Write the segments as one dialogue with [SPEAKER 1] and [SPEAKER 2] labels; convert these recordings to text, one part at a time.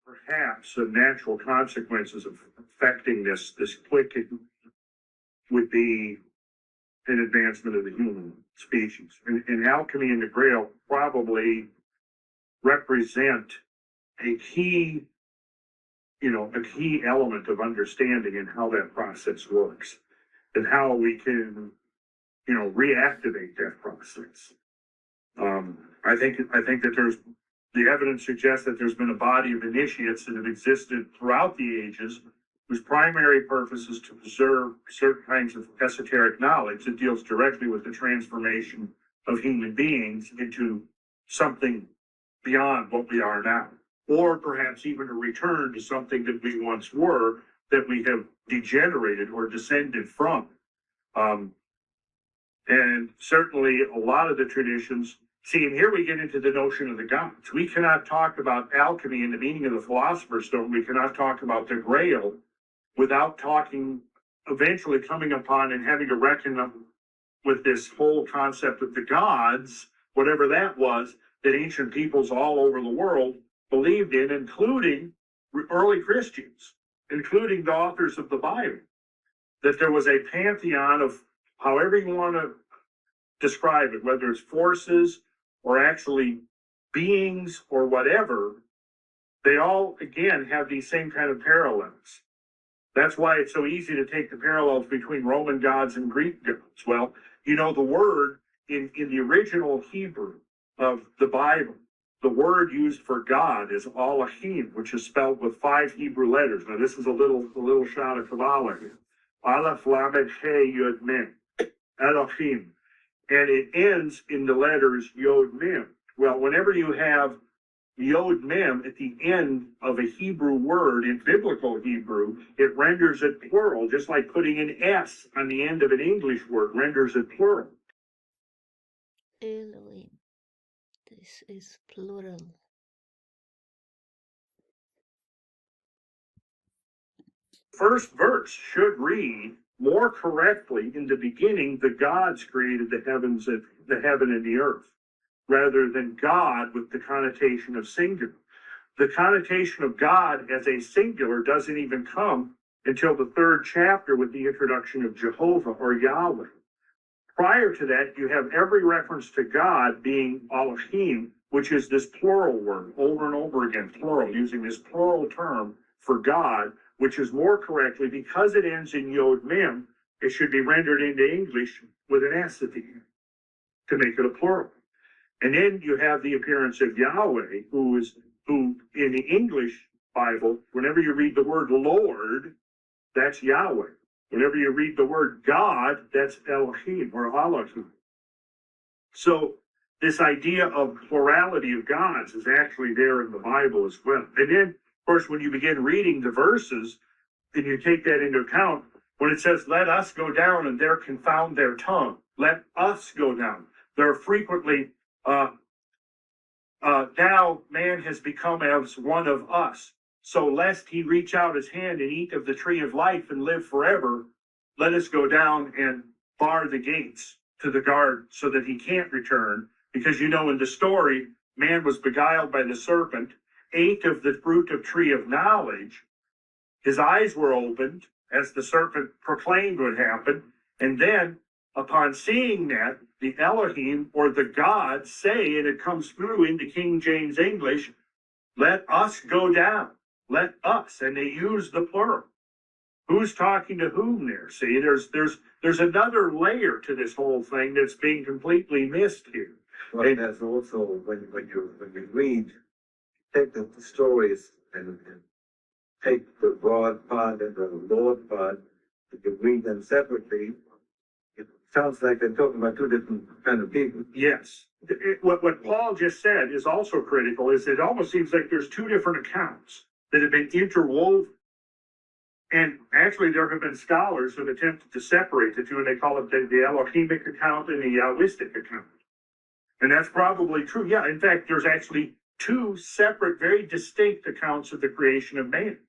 [SPEAKER 1] perhaps the natural consequences of affecting this clicking would be an advancement of the human species. And alchemy and the Grail probably represent a key, a key element of understanding in how that process works and how we can, reactivate that process. I think that the evidence suggests that there's been a body of initiates that have existed throughout the ages whose primary purpose is to preserve certain kinds of esoteric knowledge that deals directly with the transformation of human beings into something beyond what we are now, or perhaps even a return to something that we once were, that we have degenerated or descended from. And certainly a lot of the traditions, see, and here we get into the notion of the gods. We cannot talk about alchemy in the meaning of the Philosopher's Stone. We cannot talk about the Grail without eventually coming upon and having to reckon up with this whole concept of the gods, whatever that was, that ancient peoples all over the world believed in, including early Christians, including the authors of the Bible, that there was a pantheon of, however you want to describe it, whether it's forces or actually beings or whatever, they all, again, have these same kind of parallels. That's why it's so easy to take the parallels between Roman gods and Greek gods. Well, the word in the original Hebrew of the Bible, the word used for God is Elohim, which is spelled with 5 Hebrew letters. Now, this is a little shot of Kabbalah here. Aleph, Lamed, He, Yud, Mem. Elohim. And it ends in the letters Yod, Mem. Well, whenever you have Yod, Mem at the end of a Hebrew word in biblical Hebrew, it renders it plural, just like putting an S on the end of an English word renders it plural.
[SPEAKER 2] Elohim. This is plural.
[SPEAKER 1] First verse should read more correctly, in the beginning, the gods created the heaven and the earth, rather than God with the connotation of singular. The connotation of God as a singular doesn't even come until the 3rd chapter with the introduction of Jehovah or Yahweh. Prior to that, you have every reference to God being Elohim, which is this plural word, over and over again, plural, using this plural term for God, which is more correctly, because it ends in Yod Mem, it should be rendered into English with an S at the end to make it a plural. And then you have the appearance of Yahweh, who in the English Bible, whenever you read the word Lord, that's Yahweh. Whenever you read the word God, that's Elohim or Elohim. So this idea of plurality of gods is actually there in the Bible as well. And then, of course, when you begin reading the verses, and you take that into account, when it says, let us go down and there confound their tongue, let us go down. There are frequently, now man has become as one of us. So lest he reach out his hand and eat of the tree of life and live forever, let us go down and bar the gates to the guard so that he can't return. Because in the story, man was beguiled by the serpent, ate of the fruit of tree of knowledge. His eyes were opened, as the serpent proclaimed would happen. And then, upon seeing that, the Elohim, or the gods, say, and it comes through into King James English, let us go down. Let us. And they use the plural. Who's talking to whom there? See, there's another layer to this whole thing that's being completely missed here.
[SPEAKER 3] Well, and there's also, when you read, take the stories and take the broad part and the Lord part, you can read them separately. It sounds like they're talking about 2 different kind of people.
[SPEAKER 1] Yes. What Paul just said is also critical, is it almost seems like there's 2 different accounts that have been interwoven. And actually, there have been scholars who have attempted to separate the 2, and they call it the Elohimic account and the Yahwistic account. And that's probably true. Yeah, in fact, there's actually 2 separate, very distinct accounts of the creation of man.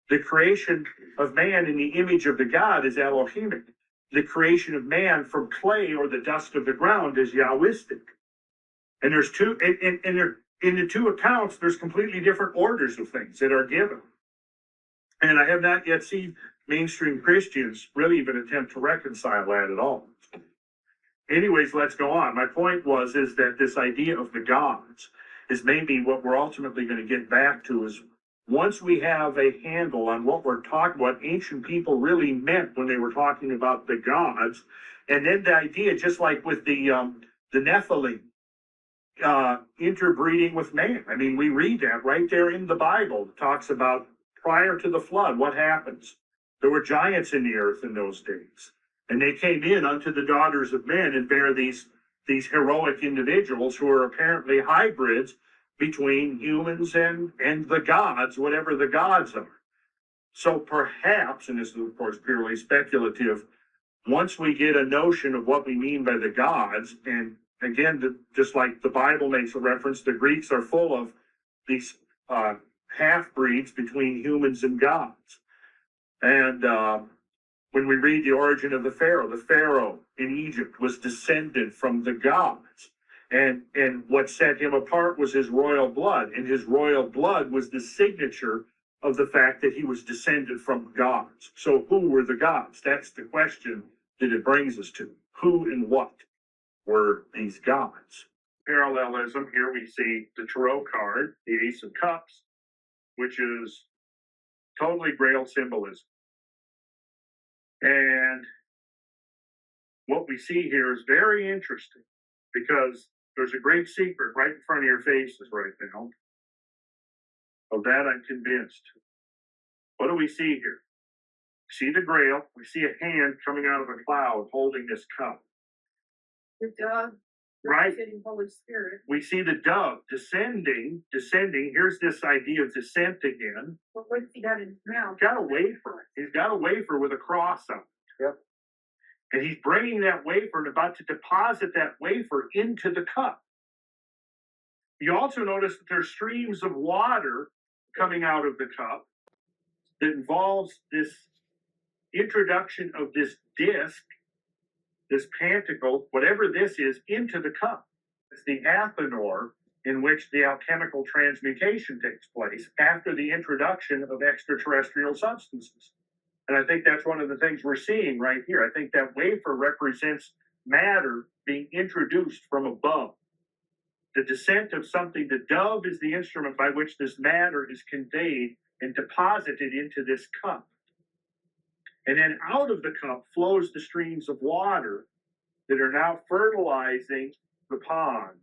[SPEAKER 1] The creation of man in the image of the God is Elohimic. The creation of man from clay or the dust of the ground is Yahwistic. And there's 2, and in the two accounts, there's completely different orders of things that are given. And I have not yet seen mainstream Christians really even attempt to reconcile that at all. Anyways, let's go on. My point is that this idea of the gods is maybe what we're ultimately going to get back to is once we have a handle on what we're talking, what ancient people really meant when they were talking about the gods, and then the idea, just like with the Nephilim, interbreeding with man. I mean, we read that right there in the Bible. It talks about prior to the flood, what happens? There were giants in the earth in those days. And they came in unto the daughters of men and bear these heroic individuals who are apparently hybrids between humans and the gods, whatever the gods are. So perhaps, and this is of course purely speculative, once we get a notion of what we mean by the gods, and again, just like the Bible makes a reference, the Greeks are full of these half-breeds between humans and gods. And when we read the origin of the Pharaoh in Egypt was descended from the gods. And what set him apart was his royal blood. And his royal blood was the signature of the fact that he was descended from gods. So who were the gods? That's the question that it brings us to. Who and what were these gods? Parallelism, here we see the Tarot card, the Ace of Cups, which is totally Grail symbolism. And what we see here is very interesting because there's a great secret right in front of your faces right now. Of that I'm convinced. What do we see here? We see the Grail. We see a hand coming out of a cloud holding this cup.
[SPEAKER 4] The dove,
[SPEAKER 1] right?
[SPEAKER 4] Holy Spirit.
[SPEAKER 1] We see the dove descending. Here's this idea of descent again.
[SPEAKER 4] But what's he got in his mouth?
[SPEAKER 1] He's got a wafer. He's got a wafer with a cross on it.
[SPEAKER 3] Yep.
[SPEAKER 1] And he's bringing that wafer and about to deposit that wafer into the cup. You also notice that there's streams of water coming out of the cup that involves this introduction of this disc, this pantacle, whatever this is, into the cup. It's the athanor in which the alchemical transmutation takes place after the introduction of extraterrestrial substances. And I think that's one of the things we're seeing right here. I think that wafer represents matter being introduced from above. The descent of something, the dove is the instrument by which this matter is conveyed and deposited into this cup. And then out of the cup flows the streams of water that are now fertilizing the pond.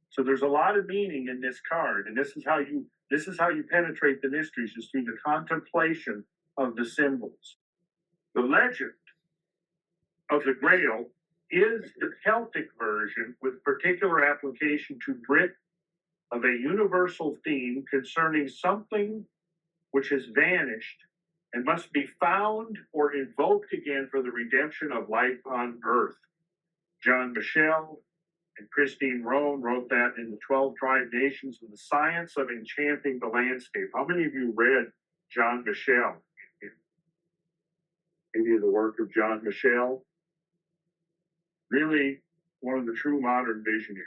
[SPEAKER 1] So there's a lot of meaning in this card, and this is how you penetrate the mysteries, is through the contemplation of the symbols. The legend of the Grail is the Celtic version with particular application to Brit of a universal theme concerning something which has vanished and must be found or invoked again for the redemption of life on earth. John Michel and Christine Rohn wrote that in the 12 Tribe Nations of the Science of Enchanting the Landscape. How many of you read John Michel? Any of the work of John Michel? Really one of the true modern visionaries.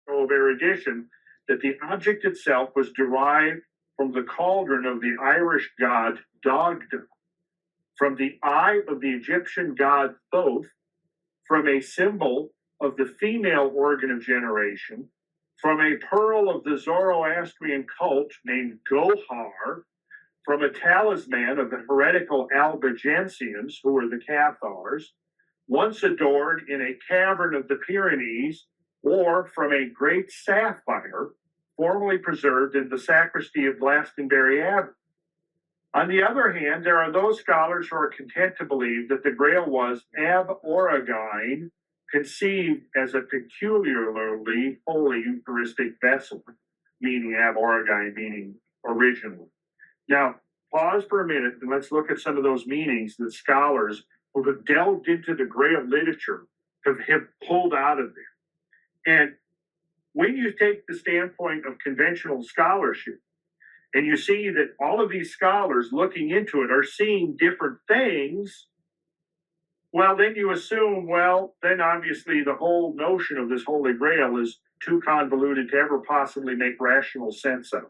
[SPEAKER 1] Of erudition, that the object itself was derived from the cauldron of the Irish god Dagda, from the eye of the Egyptian god Thoth, from a symbol of the female organ of generation, from a pearl of the Zoroastrian cult named Gohar, from a talisman of the heretical Albigensians, who were the Cathars, once adored in a cavern of the Pyrenees, or from a great sapphire formerly preserved in the sacristy of Glastonbury Abbey. On the other hand, there are those scholars who are content to believe that the Grail was ab origine, conceived as a peculiarly holy Eucharistic vessel, meaning ab origine, meaning original. Now, pause for a minute and let's look at some of those meanings that scholars who have delved into the Grail literature have pulled out of there. And when you take the standpoint of conventional scholarship, and you see that all of these scholars looking into it are seeing different things, Well, then you assume, well, then obviously the whole notion of this Holy Grail is too convoluted to ever possibly make rational sense of.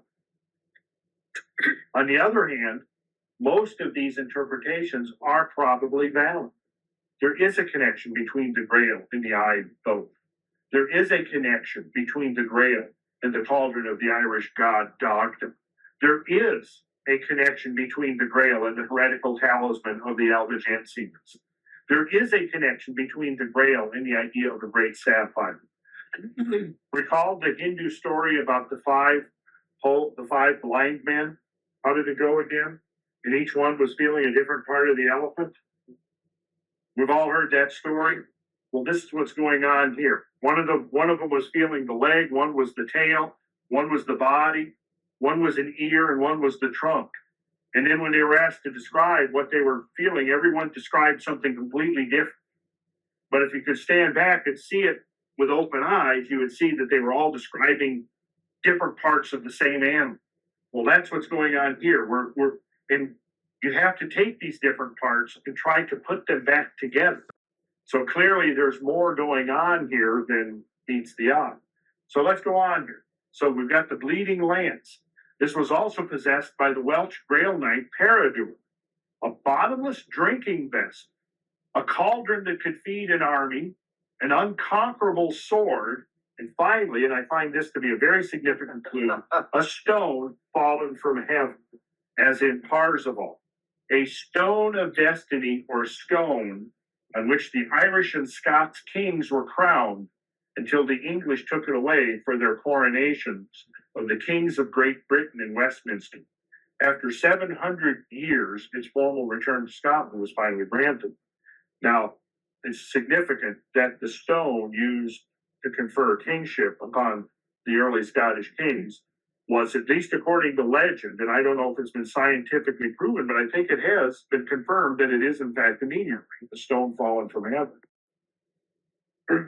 [SPEAKER 1] On the other hand, most of these interpretations are probably valid. There is a connection between the Grail and the Eye of Thoth. There is a connection between the Grail and the cauldron of the Irish god Dogdom. There is a connection between the Grail and the heretical talisman of the Albigensians. There is a connection between the Grail and the idea of a great sapphire. Recall the Hindu story about the five blind men? How did it go again? And each one was feeling a different part of the elephant. We've all heard that story. Well, this is what's going on here. One of them was feeling the leg, one was the tail, one was the body, one was an ear, and one was the trunk. And then when they were asked to describe what they were feeling, everyone described something completely different. But if you could stand back and see it with open eyes, you would see that they were all describing different parts of the same animal. Well, that's what's going on here. And you have to take these different parts and try to put them back together. So clearly there's more going on here than meets the eye. So let's go on here. So we've got the bleeding lance. This was also possessed by the Welsh Grail Knight Peredur, a bottomless drinking vessel, a cauldron that could feed an army, an unconquerable sword, and finally, and I find this to be a very significant clue, a stone fallen from heaven, as in Parzival, a stone of destiny or scone on which the Irish and Scots kings were crowned until the English took it away for their coronations of the kings of Great Britain and Westminster. After 700 years, its formal return to Scotland was finally granted. Now, it's significant that the stone used to confer kingship upon the early Scottish kings was, at least according to legend, and I don't know if it's been scientifically proven, but I think it has been confirmed that it is in fact a meteorite, a stone fallen from heaven.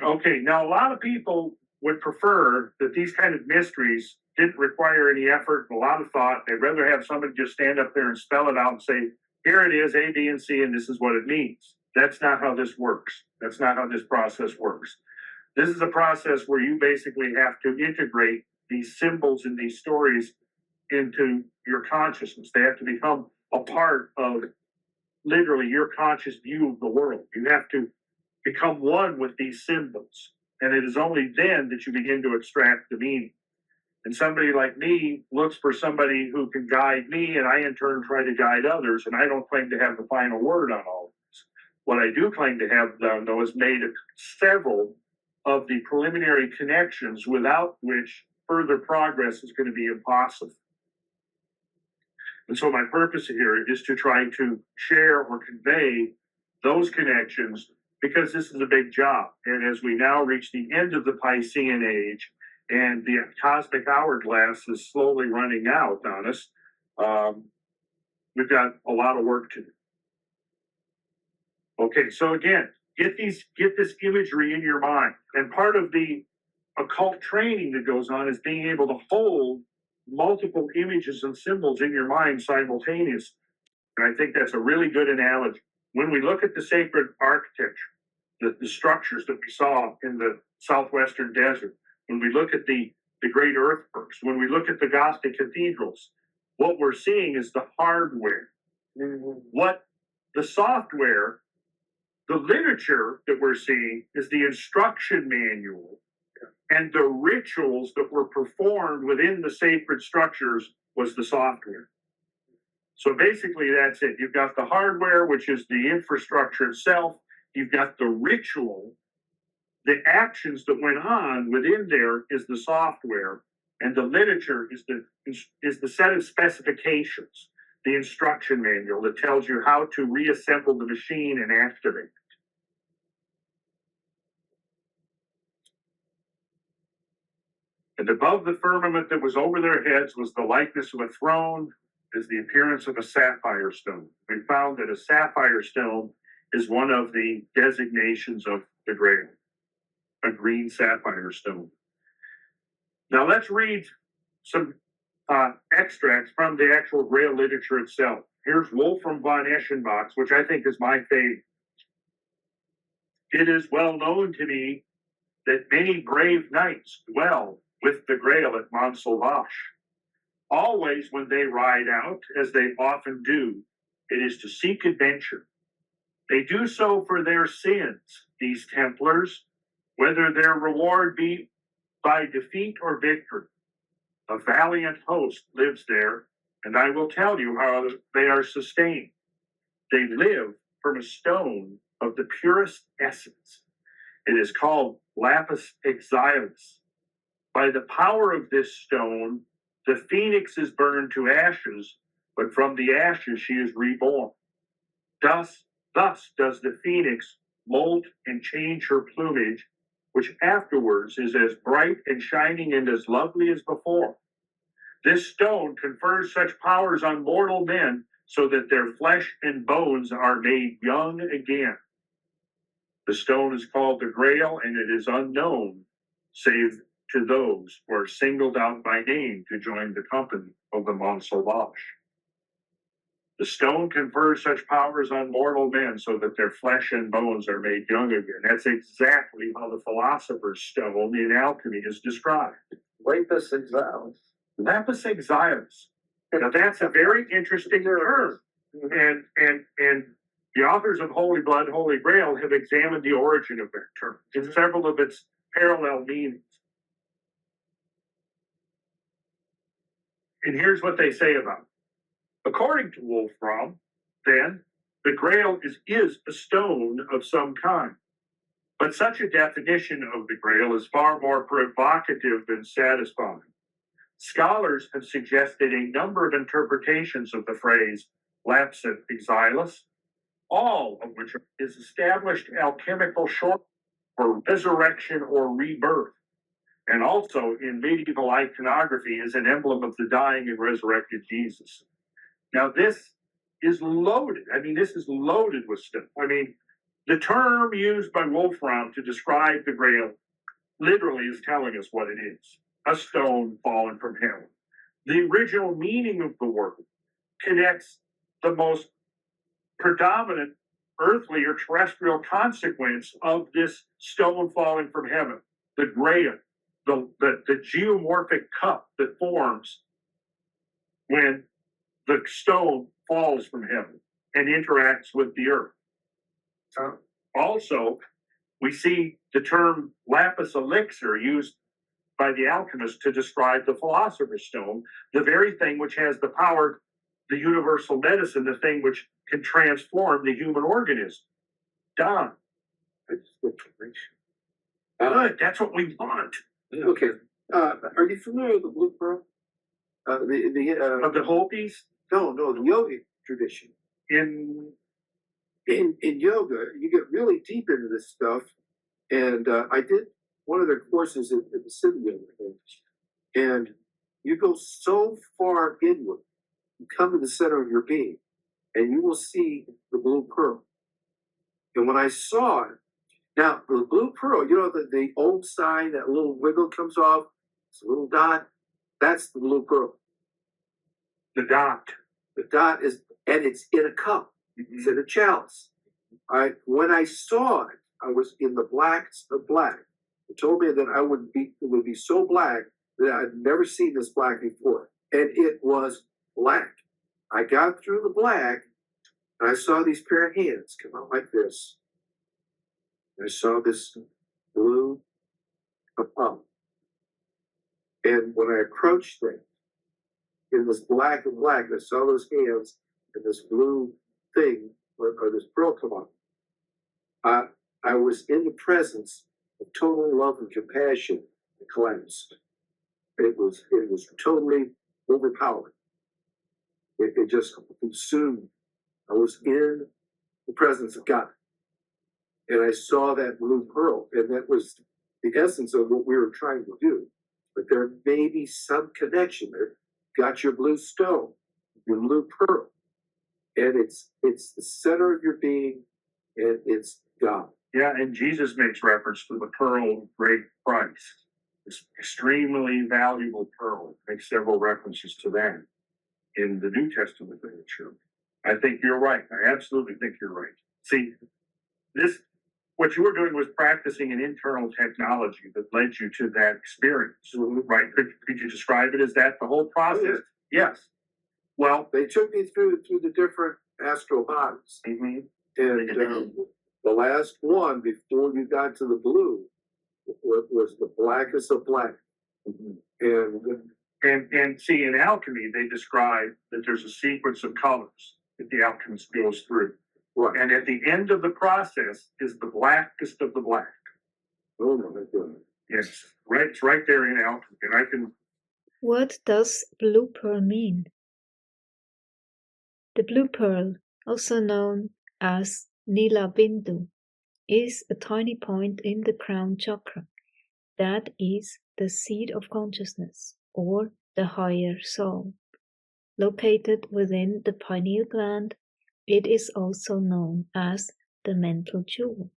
[SPEAKER 1] Okay, now a lot of people would prefer that these kind of mysteries didn't require any effort and a lot of thought. They'd rather have somebody just stand up there and spell it out and say, here it is, A, B, and C, and this is what it means. That's not how this works. That's not how this process works. This is a process where you basically have to integrate these symbols and these stories into your consciousness. They have to become a part of literally your conscious view of the world. You have to become one with these symbols. And it is only then that you begin to extract the meaning. And somebody like me looks for somebody who can guide me, and I in turn try to guide others, and I don't claim to have the final word on all of this. What I do claim to have done, though, is made several of the preliminary connections without which further progress is going to be impossible. And so my purpose here is to try to share or convey those connections, because this is a big job. And as we now reach the end of the Piscean age and the cosmic hourglass is slowly running out on us, we've got a lot of work to do. Okay, so again, get this imagery in your mind. And part of the occult training that goes on is being able to hold multiple images and symbols in your mind simultaneously. And I think that's a really good analogy. When we look at the sacred architecture, the structures that we saw in the southwestern desert, when we look at the great earthworks, when we look at the Gothic cathedrals, what we're seeing is the hardware. What the software, the literature that we're seeing is the instruction manual, and the rituals that were performed within the sacred structures was the software. So basically that's it. You've got the hardware, which is the infrastructure itself. You've got the ritual. The actions that went on within there is the software, and the literature is the set of specifications, the instruction manual that tells you how to reassemble the machine and activate it. And above the firmament that was over their heads was the likeness of a throne, as the appearance of a sapphire stone. We found that a sapphire stone is one of the designations of the Grail, a green sapphire stone. Now let's read some extracts from the actual Grail literature itself. Here's Wolfram von Eschenbach's, which I think is my favorite. It is well known to me that many brave knights dwell with the Grail at Mont Sauvage. Always when they ride out, as they often do, it is to seek adventure. They do so for their sins, these Templars, whether their reward be by defeat or victory. A valiant host lives there, and I will tell you how they are sustained. They live from a stone of the purest essence. It is called Lapis exilis. By the power of this stone, the phoenix is burned to ashes, but from the ashes she is reborn. Thus does the phoenix molt and change her plumage, which afterwards is as bright and shining and as lovely as before. This stone confers such powers on mortal men so that their flesh and bones are made young again. The stone is called the Grail, and it is unknown save to those who are singled out by name to join the company of the Mont Sauvage. The stone confers such powers on mortal men so that their flesh and bones are made young again. That's exactly how the philosopher's stone in alchemy is described.
[SPEAKER 3] Lapis exilis.
[SPEAKER 1] Lapis exilis. Now that's a very interesting term. And the authors of Holy Blood, Holy Grail have examined the origin of that term and several of its parallel meanings. And here's what they say about it. According to Wolfram, then, the Grail is a stone of some kind. But such a definition of the Grail is far more provocative than satisfying. Scholars have suggested a number of interpretations of the phrase lapis exilis, all of which is established alchemical short for resurrection or rebirth, and also in medieval iconography is an emblem of the dying and resurrected Jesus. Now, this is loaded. I mean, this is loaded with stuff. I mean, the term used by Wolfram to describe the Grail literally is telling us what it is: a stone fallen from heaven. The original meaning of the word connects the most predominant earthly or terrestrial consequence of this stone falling from heaven, the Grail, the geomorphic cup that forms when the stone falls from heaven and interacts with the earth. Also, we see the term lapis elixir used by the alchemist to describe the philosopher's stone, the very thing which has the power, the universal medicine, the thing which can transform the human organism. Don. Good, that's what we want.
[SPEAKER 5] Okay. Are you familiar with the blue pearl?
[SPEAKER 1] Of the Hopis?
[SPEAKER 5] No, the yogic tradition.
[SPEAKER 1] In
[SPEAKER 5] yoga, you get really deep into this stuff. And I did one of their courses at the City Yoga. And you go so far inward, you come to the center of your being, and you will see the blue pearl. And when I saw it, now the blue pearl, you know, the old sign, that little wiggle comes off, it's a little dot, that's the blue pearl.
[SPEAKER 1] The dot.
[SPEAKER 5] The dot is, and it's in a cup. It's in a chalice. When I saw it, I was in the blackest of black. It told me that it would be so black that I'd never seen this black before. And it was black. I got through the black, and I saw these pair of hands come out like this. And I saw this blue up. And when I approached it, in this black and black, I saw those hands and this blue thing, or this pearl come up. I was in the presence of total love and compassion and cleansed. It was totally overpowering. It just consumed. I was in the presence of God. And I saw that blue pearl, and that was the essence of what we were trying to do. But there may be some connection there. Got your blue stone, your blue pearl, and it's the center of your being, and it's God.
[SPEAKER 1] Yeah, and Jesus makes reference to the pearl of great price, this extremely valuable pearl. Makes several references to that in the New Testament literature. I think you're right. I absolutely think you're right. See, this what you were doing was practicing an internal technology that led you to that experience, right? Could you describe it as that, the whole process?
[SPEAKER 5] Oh, yeah.
[SPEAKER 1] Yes. Well,
[SPEAKER 5] They took me through the different astral bodies.
[SPEAKER 1] mhm.
[SPEAKER 5] And the last one, before you got to the blue, was the blackest of black.
[SPEAKER 1] And see, in alchemy, they describe that there's a sequence of colors that the alchemist goes through.
[SPEAKER 5] Right.
[SPEAKER 1] And at the end of the process is the blackest of the black.
[SPEAKER 5] Oh my goodness.
[SPEAKER 1] Yes, right. It's right there in alchemy. And I can.
[SPEAKER 2] What does blue pearl mean? The blue pearl, also known as Nila Bindu, is a tiny point in the crown chakra that is the seat of consciousness, or the higher soul. Located within the pineal gland, it is also known as the mental jewel.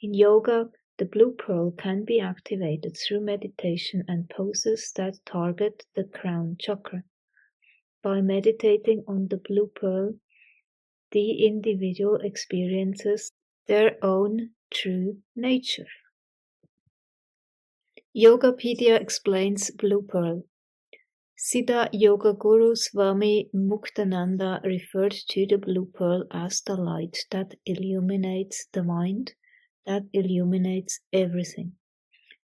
[SPEAKER 2] In yoga, the blue pearl can be activated through meditation and poses that target the crown chakra. By meditating on the blue pearl, the individual experiences their own true nature. Yogapedia explains blue pearl. Siddha Yoga Guru Swami Muktananda referred to the blue pearl as the light that illuminates the mind, that illuminates everything.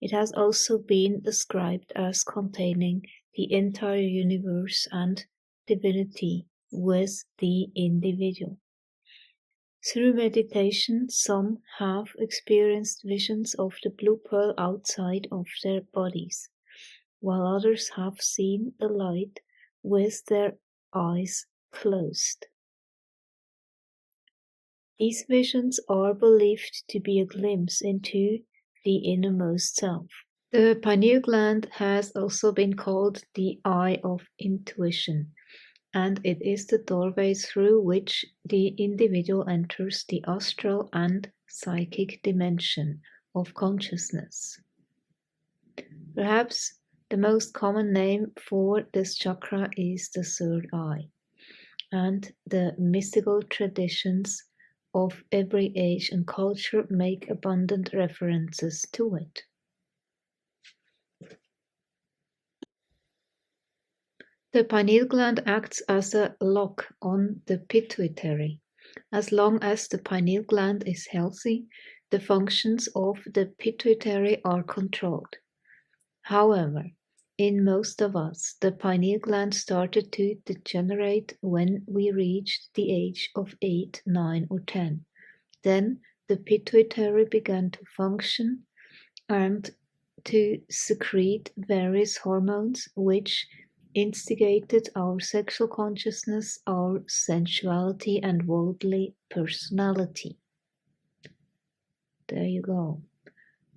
[SPEAKER 2] It has also been described as containing the entire universe and divinity with the individual. Through meditation, some have experienced visions of the blue pearl outside of their bodies, while others have seen the light with their eyes closed. These visions are believed to be a glimpse into the innermost self. The pineal gland has also been called the eye of intuition, and it is the doorway through which the individual enters the astral and psychic dimension of consciousness. Perhaps the most common name for this chakra is the third eye, and the mystical traditions of every age and culture make abundant references to it. The pineal gland acts as a lock on the pituitary. As long as the pineal gland is healthy, the functions of the pituitary are controlled. However, in most of us, the pineal gland started to degenerate when we reached the age of 8, 9, or 10. Then the pituitary began to function and to secrete various hormones which instigated our sexual consciousness, our sensuality, and worldly personality. There you go.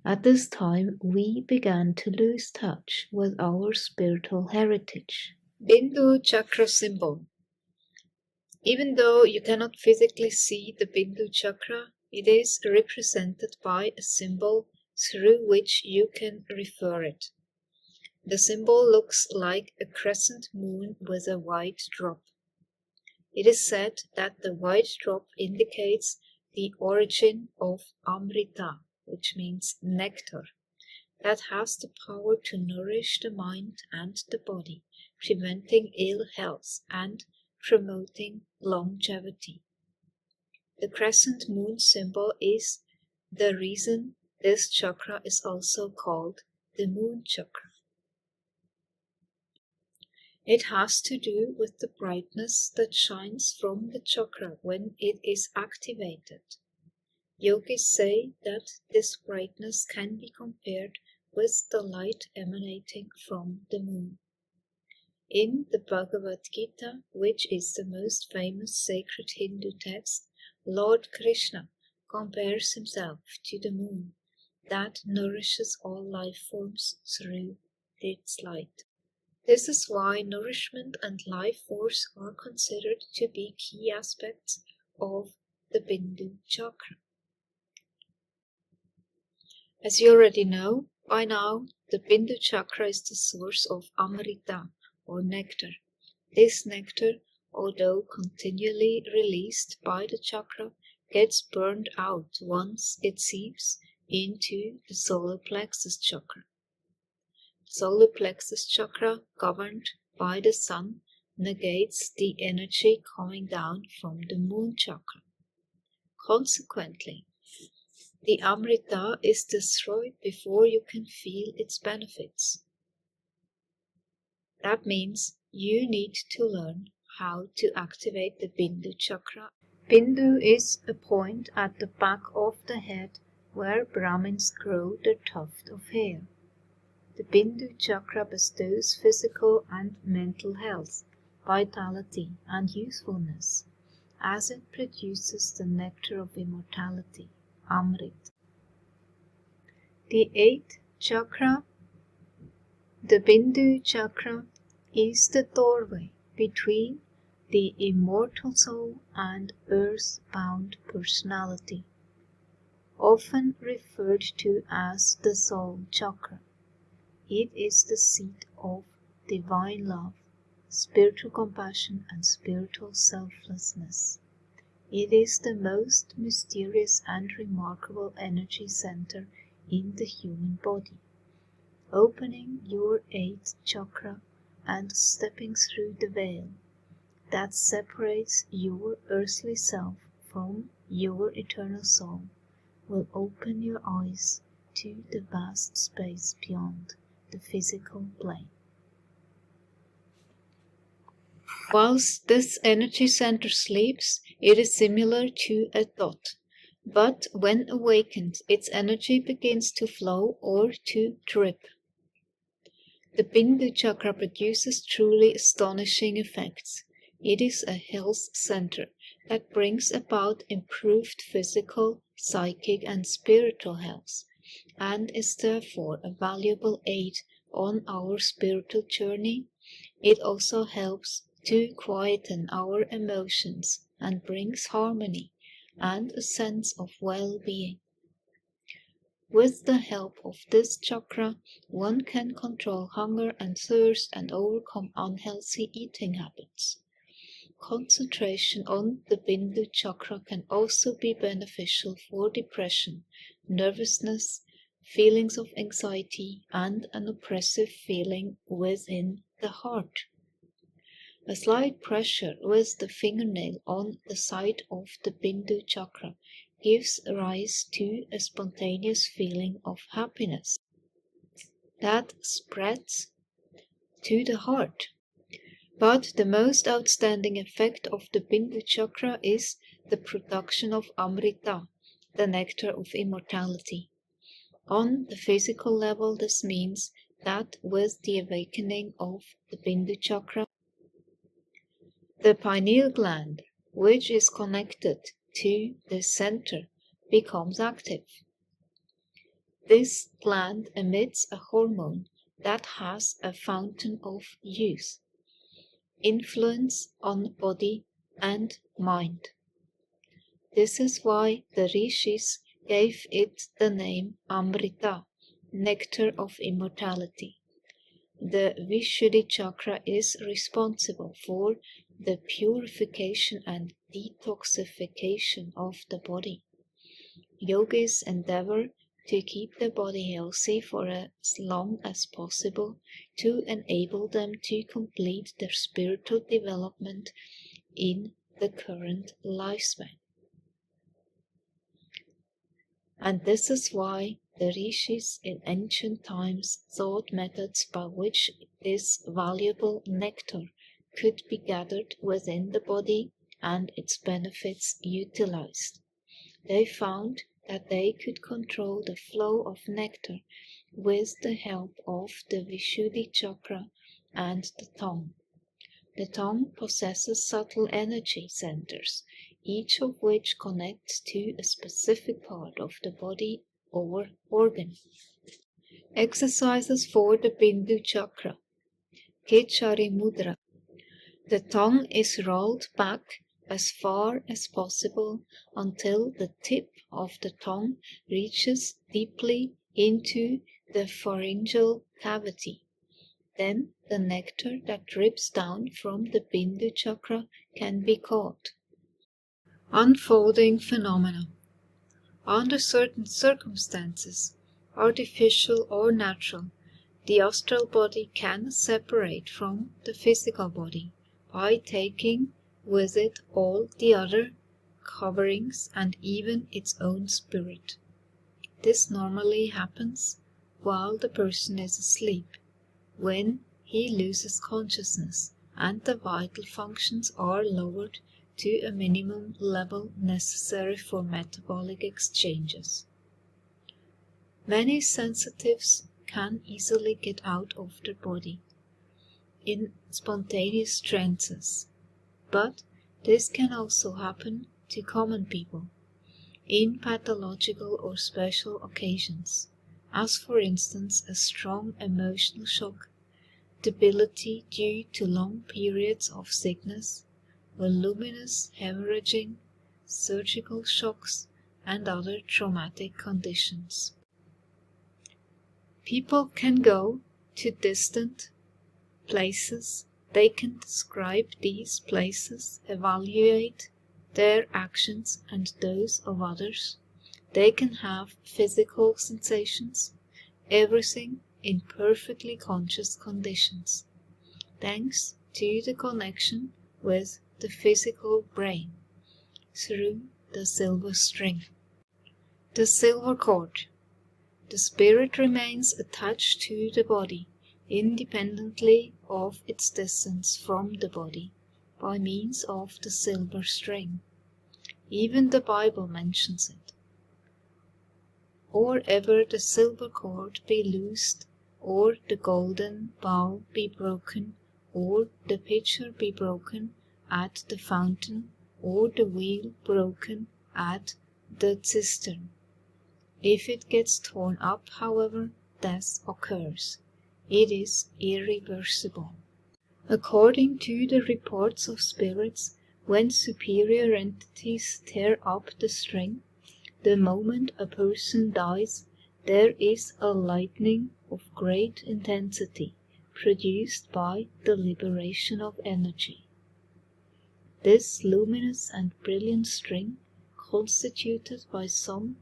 [SPEAKER 2] At this time, we began to lose touch with our spiritual heritage. Bindu chakra symbol. Even though you cannot physically see the Bindu chakra, it is represented by a symbol through which you can refer it. The symbol looks like a crescent moon with a white drop. It is said that the white drop indicates the origin of Amrita, which means nectar, that has the power to nourish the mind and the body, preventing ill health and promoting longevity. The crescent moon symbol is the reason this chakra is also called the moon chakra. It has to do with the brightness that shines from the chakra when it is activated. Yogis say that this brightness can be compared with the light emanating from the moon. In the Bhagavad Gita, which is the most famous sacred Hindu text, Lord Krishna compares himself to the moon that nourishes all life forms through its light. This is why nourishment and life force are considered to be key aspects of the Bindu chakra. As you already know by now, the Bindu chakra is the source of Amrita, or nectar. This nectar, although continually released by the chakra, gets burned out once it seeps into the solar plexus chakra. Solar plexus chakra, governed by the sun, negates the energy coming down from the moon chakra. Consequently, the Amrita is destroyed before you can feel its benefits. That means you need to learn how to activate the Bindu chakra. Bindu is a point at the back of the head where Brahmins grow the tuft of hair. The Bindu chakra bestows physical and mental health, vitality, and youthfulness, as it produces the nectar of immortality, Amrit. The eighth chakra, the Bindu chakra, is the doorway between the immortal soul and earth-bound personality, often referred to as the soul chakra. It is the seat of divine love, spiritual compassion, and spiritual selflessness. It is the most mysterious and remarkable energy center in the human body. Opening your eighth chakra and stepping through the veil that separates your earthly self from your eternal soul will open your eyes to the vast space beyond the physical plane. Whilst this energy center sleeps, it is similar to a dot, but when awakened, its energy begins to flow or to drip. The Bindu chakra produces truly astonishing effects. It is a health center that brings about improved physical, psychic, and spiritual health, and is therefore a valuable aid on our spiritual journey. It also helps to quieten our emotions and brings harmony and a sense of well-being. With the help of this chakra, one can control hunger and thirst and overcome unhealthy eating habits. Concentration on the Bindu chakra can also be beneficial for depression, nervousness, feelings of anxiety, and an oppressive feeling within the heart. A slight pressure with the fingernail on the side of the Bindu chakra gives rise to a spontaneous feeling of happiness that spreads to the heart. But the most outstanding effect of the Bindu chakra is the production of Amrita, the nectar of immortality. On the physical level, this means that with the awakening of the Bindu chakra, the pineal gland, which is connected to the center, becomes active. This gland emits a hormone that has a fountain of youth, influence on body and mind. This is why the rishis gave it the name Amrita, nectar of immortality. The Vishuddhi chakra is responsible for the purification and detoxification of the body. Yogis endeavor to keep the body healthy for as long as possible to enable them to complete their spiritual development in the current lifespan. And this is why the rishis in ancient times thought methods by which this valuable nectar could be gathered within the body and its benefits utilized. They found that they could control the flow of nectar with the help of the Vishuddhi chakra and the tongue. The tongue possesses subtle energy centers, each of which connects to a specific part of the body or organ. Exercises for the Bindu chakra. Kechari mudra. The tongue is rolled back as far as possible until the tip of the tongue reaches deeply into the pharyngeal cavity. Then the nectar that drips down from the Bindu chakra can be caught. Unfolding phenomena. Under certain circumstances, artificial or natural, the astral body can separate from the physical body by taking with it all the other coverings and even its own spirit. This normally happens while the person is asleep, when he loses consciousness and the vital functions are lowered to a minimum level necessary for metabolic exchanges. Many sensitives can easily get out of their body in spontaneous trances, but this can also happen to common people in pathological or special occasions, as for instance a strong emotional shock, debility due to long periods of sickness, voluminous hemorrhaging, surgical shocks, and other traumatic conditions. People can go to distant places. They can describe these places, evaluate their actions and those of others. They can have physical sensations, everything in perfectly conscious conditions, thanks to the connection with the physical brain through the silver string. The silver cord. The spirit remains attached to the body, independently of its distance from the body, by means of the silver string. Even the Bible mentions it. Or ever the silver cord be loosed, or the golden bowl be broken, or the pitcher be broken at the fountain, or the wheel broken at the cistern. If it gets torn up, however, death occurs. It is irreversible. According to the reports of spirits, when superior entities tear up the string, the moment a person dies, there is a lightning of great intensity produced by the liberation of energy. This luminous and brilliant string, constituted by some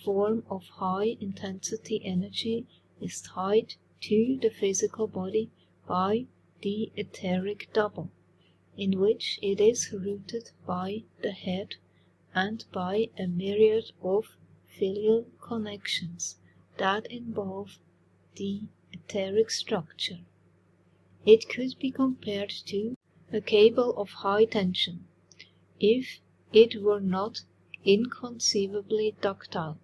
[SPEAKER 2] form of high intensity energy, is tied to the physical body by the etheric double, in which it is rooted by the head and by a myriad of filial connections that involve the etheric structure. It could be compared to a cable of high tension, if it were not inconceivably ductile.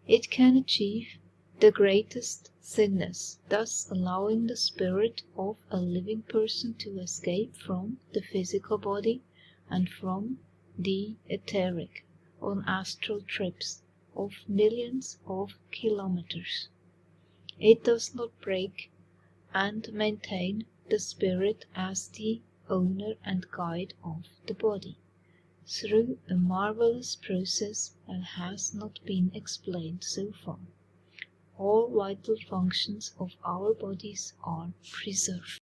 [SPEAKER 2] It can achieve the greatest thinness, thus allowing the spirit of a living person to escape from the physical body and from the etheric on astral trips of millions of kilometers. It does not break and maintain the spirit as the owner and guide of the body, through a marvelous process that has not been explained so far. All vital functions of our bodies are preserved.